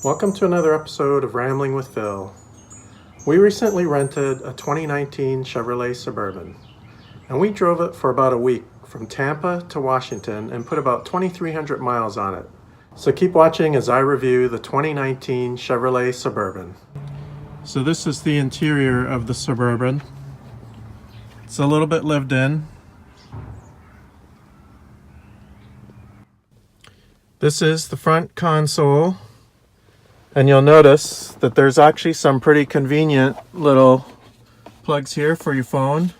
Welcome to another episode of Rambling with Phil. We recently rented a 2019 Chevrolet Suburban, and we drove it for about a week from Tampa to Washington and put about 2,300 miles on it. So keep watching as I review the 2019 Chevrolet Suburban. So this is the interior of the Suburban. It's a little bit lived in. This is the front console. And you'll notice that there's actually some pretty convenient little plugs here for your phone,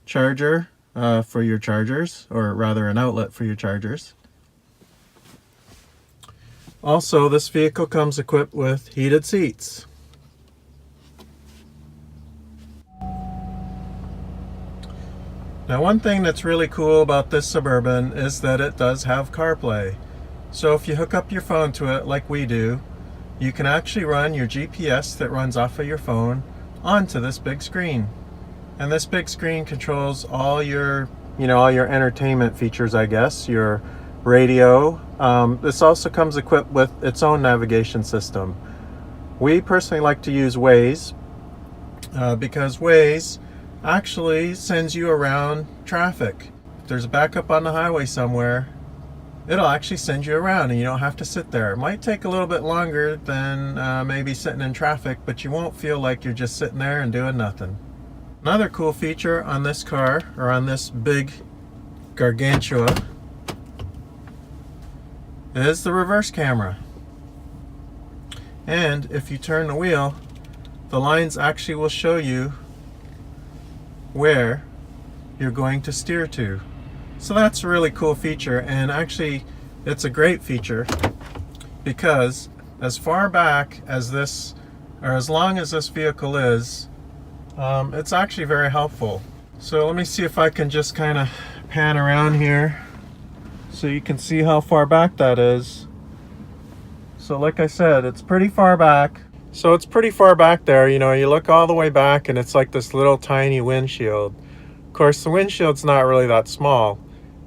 charger for your chargers, or rather an outlet for your chargers. Also, this vehicle comes equipped with heated seats. Now, one thing that's really cool about this Suburban is that it does have CarPlay. So if you hook up your phone to it like we do, you can actually run your GPS that runs off of your phone onto this big screen. And this big screen controls all your, all your entertainment features, I guess, your radio. This also comes equipped with its own navigation system. We personally like to use Waze because Waze actually sends you around traffic. If there's a backup on the highway somewhere, it'll actually send you around and you don't have to sit there. It might take a little bit longer than maybe sitting in traffic, but you won't feel like you're just sitting there and doing nothing. Another cool feature on this car, or on this big Gargantua, is the reverse camera. And if you turn the wheel, the lines actually will show you where you're going to steer to. So that's a really cool feature, and actually it's a great feature because as far back as this, or as long as this vehicle is, it's actually very helpful. So let me see if I can just kind of pan around here so you can see how far back that is. So like I said, it's pretty far back. So it's pretty far back there, you look all the way back and it's like this little tiny windshield. Of course, the windshield's not really that small.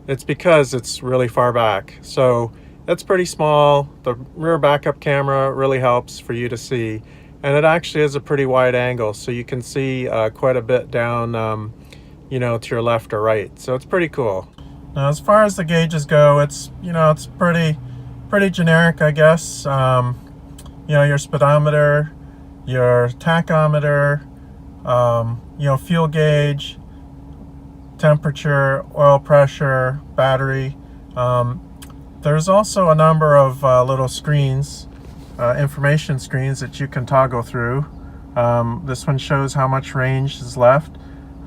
It's because it's really far back. So it's pretty small. The rear backup camera really helps for you to see. And it actually is a pretty wide angle, so you can see quite a bit down, to your left or right. So it's pretty cool. Now, as far as the gauges go, it's, it's pretty generic, I guess. Your speedometer, your tachometer, fuel gauge, temperature, oil pressure, battery. There's also a number of little screens, information screens that you can toggle through. This one shows how much range is left.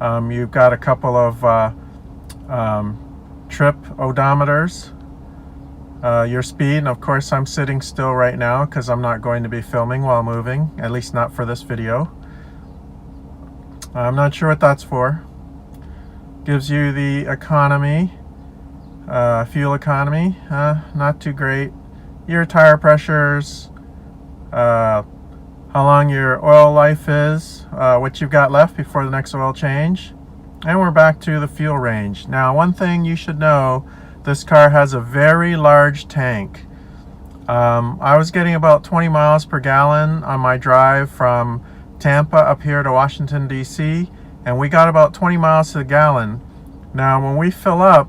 You've got a couple of trip odometers, your speed, and of course I'm sitting still right now because I'm not going to be filming while moving, at least not for this video. I'm not sure what that's for. Gives you the economy, fuel economy, not too great. Your tire pressures, how long your oil life is, what you've got left before the next oil change. And we're back to the fuel range. Now, one thing you should know, this car has a very large tank. I was getting about 20 miles per gallon on my drive from Tampa up here to Washington, D.C., and we got about 20 miles to the gallon. Now, when we fill up,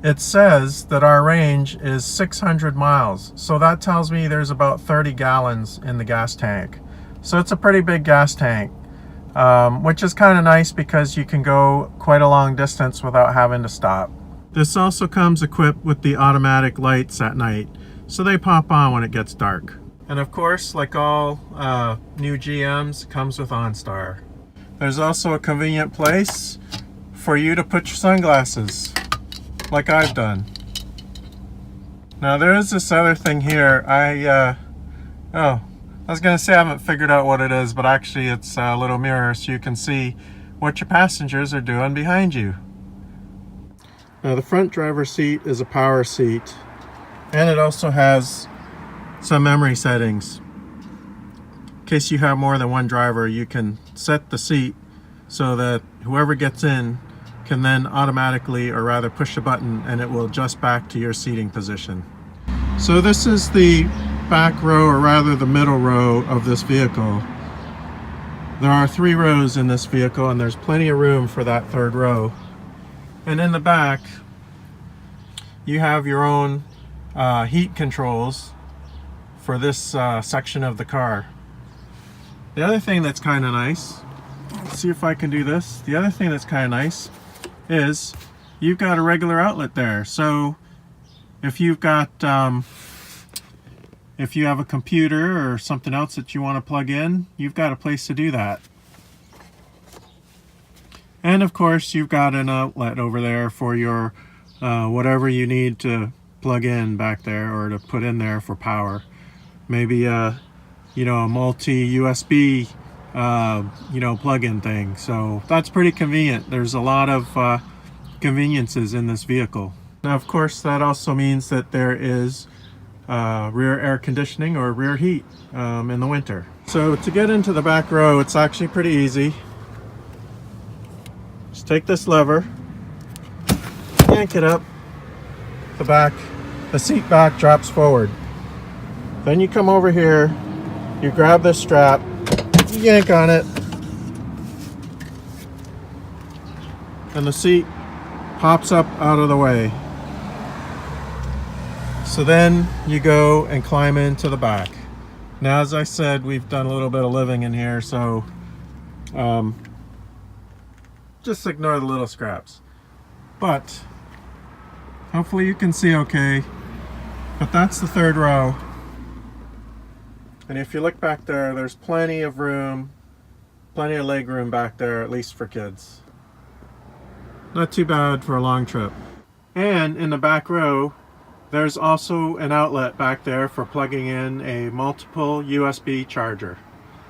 it says that our range is 600 miles. So that tells me there's about 30 gallons in the gas tank. So it's a pretty big gas tank, which is kind of nice because you can go quite a long distance without having to stop. This also comes equipped with the automatic lights at night, so they pop on when it gets dark. And of course, like all new GMs, it comes with OnStar. There's also a convenient place for you to put your sunglasses, like I've done. Now there is this other thing here. I was gonna say I haven't figured out what it is, but actually it's a little mirror so you can see what your passengers are doing behind you. Now the front driver's seat is a power seat, and it also has some memory settings. In case you have more than one driver, you can set the seat so that whoever gets in can then automatically, or rather push a button, and it will adjust back to your seating position. So this is the back row, or rather the middle row of this vehicle. There are 3 rows in this vehicle, and there's plenty of room for that 3rd row. And in the back, you have your own heat controls for this section of the car. The other thing that's kind of nice, let's see if I can do this. The other thing that's kind of nice is you've got a regular outlet there. So if you've got if you have a computer or something else that you want to plug in, you've got a place to do that. And of course, you've got an outlet over there for your whatever you need to plug in back there, or to put in there for power. Maybe you know, a multi USB you know, plug-in thing. So that's pretty convenient. There's a lot of conveniences in this vehicle. Now, of course, that also means that there is rear air conditioning or rear heat in the winter. So to get into the back row, it's actually pretty easy. Just take this lever, yank it up, the seat back drops forward. Then you come over here, you grab this strap, you yank on it, and the seat pops up out of the way. So then you go and climb into the back. Now, as I said, we've done a little bit of living in here, so just ignore the little scraps. But hopefully you can see okay. But that's the 3rd row. And if you look back there, there's plenty of room, plenty of leg room back there, at least for kids. Not too bad for a long trip. And in the back row, there's also an outlet back there for plugging in a multiple USB charger.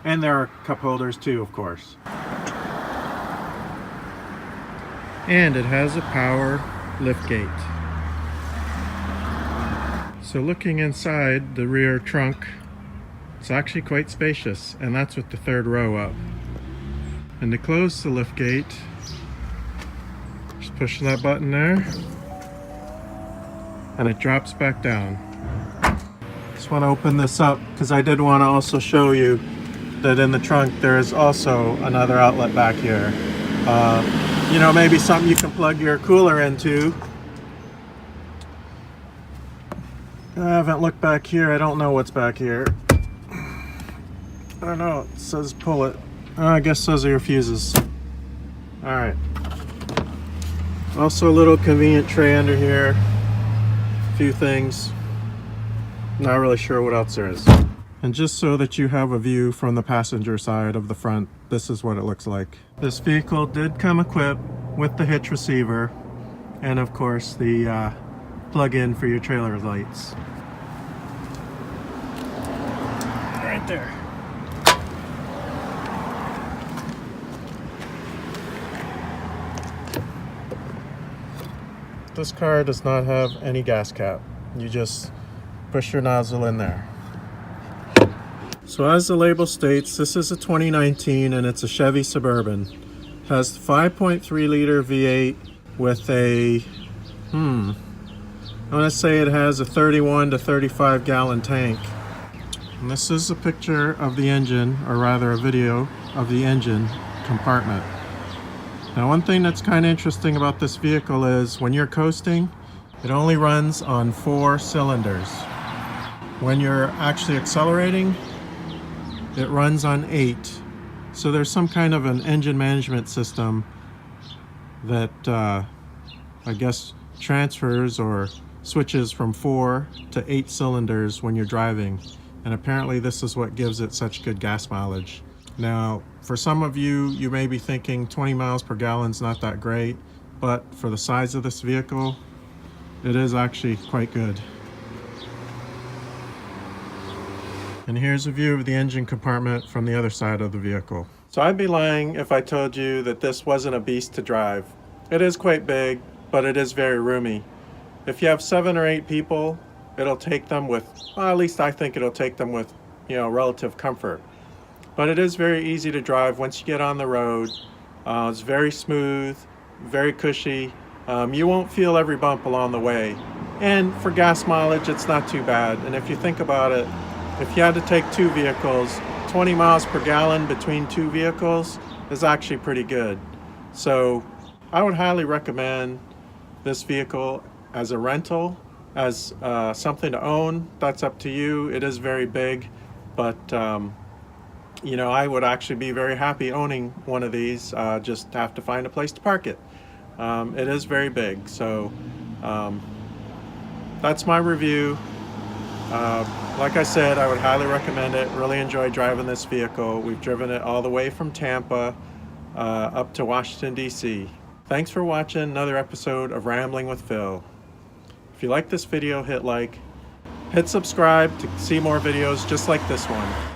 And there are cup holders too, of course. And it has a power lift gate. So looking inside the rear trunk, it's actually quite spacious, and that's with the 3rd row up. And to close the lift gate, just push that button there, and it drops back down. Just want to open this up because I did want to also show you that in the trunk there is also another outlet back here. You know, maybe something you can plug your cooler into. I haven't looked back here. I don't know what's back here. I don't know. It says pull it. Oh, I guess those are your fuses. Alright. Also a little convenient tray under here. A few things. Not really sure what else there is. And just so that you have a view from the passenger side of the front, this is what it looks like. This vehicle did come equipped with the hitch receiver, and of course the plug-in for your trailer lights. Right there. This car does not have any gas cap. You just push your nozzle in there. So as the label states, this is a 2019 and it's a Chevy Suburban. Has 5.3 liter V8 with a, I want to say it has a 31 to 35 gallon tank. And this is a picture of the engine, or rather a video of the engine compartment. Now, one thing that's kind of interesting about this vehicle is when you're coasting, it only runs on 4 cylinders. When you're actually accelerating, it runs on 8. So there's some kind of an engine management system that I guess transfers or switches from 4 to 8 cylinders when you're driving. And apparently this is what gives it such good gas mileage. Now, for some of you, you may be thinking 20 miles per gallon is not that great, but for the size of this vehicle, it is actually quite good. And here's a view of the engine compartment from the other side of the vehicle. So I'd be lying if I told you that this wasn't a beast to drive. It is quite big, but it is very roomy. If you have 7 or 8 people, it'll take them with, well, at least I think it'll take them with, you know, relative comfort. But it is very easy to drive once you get on the road. It's very smooth, very cushy. You won't feel every bump along the way. And for gas mileage, it's not too bad. And if you think about it, if you had to take two vehicles, 20 miles per gallon between two vehicles is actually pretty good. So I would highly recommend this vehicle as a rental, as something to own. That's up to you. It is very big, but you know, I would actually be very happy owning one of these. Just have to find a place to park it. It is very big, so that's my review. Like I said, I would highly recommend it. Really enjoy driving this vehicle. We've driven it all the way from Tampa up to Washington, D.C. Thanks for watching another episode of Rambling with Phil. If you like this video, hit like, hit subscribe to see more videos just like this one.